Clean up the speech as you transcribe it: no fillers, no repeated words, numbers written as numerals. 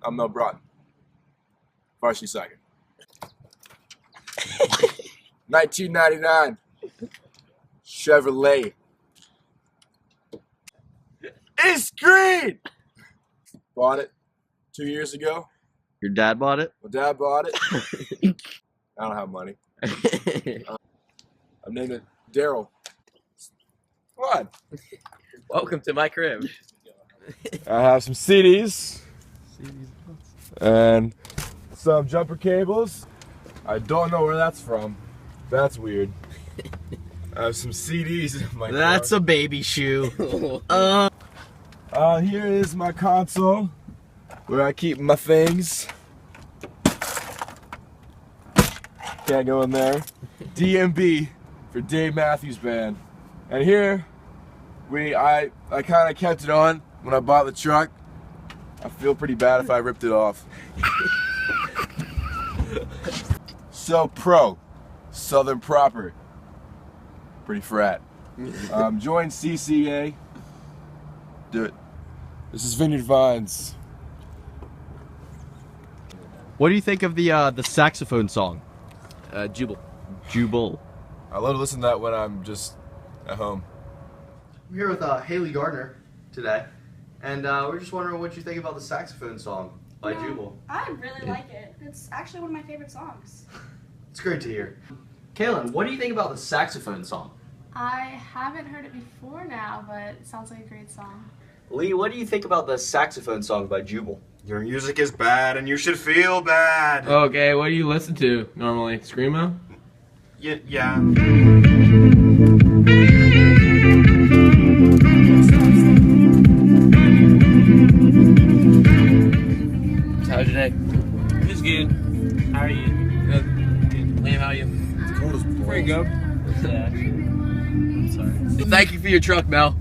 I'm Mel Broughton. Varsity second. 1999. Chevrolet. It's green! Bought it 2 years ago. Your dad bought it? My dad bought it. I don't have money. I'm naming it Daryl. Come on. Welcome to my crib. I have some CDs and some jumper cables. I don't know where that's from. That's weird. I have some CDs in my That's car. a baby shoe. Here is my console where I keep my things. Can't go in there. DMB for Dave Matthews Band. And here I kind of kept it on when I bought the truck. I feel pretty bad if I ripped it off. So pro, Southern proper, pretty frat. Join CCA. Do it. This is Vineyard Vines. What do you think of the saxophone song? Jubel. Jubel. I love to listen to that when I'm just at home. I'm here with Haley Gardner today, and we're just wondering what you think about the saxophone song by Jubel. I really like it. It's actually one of my favorite songs. It's great to hear. Kaylin, what do you think about the saxophone song? I haven't heard it before now, but it sounds like a great song. Lee, what do you think about the saxophone song by Jubel? Your music is bad and you should feel bad. Okay, what do you listen to normally? Screamo? Yeah. How's your day? It's good. How are you? Good. Liam, how are you? It's cold as balls. Pretty good. Yeah, actually. I'm sorry. Thank you for your truck, Mel.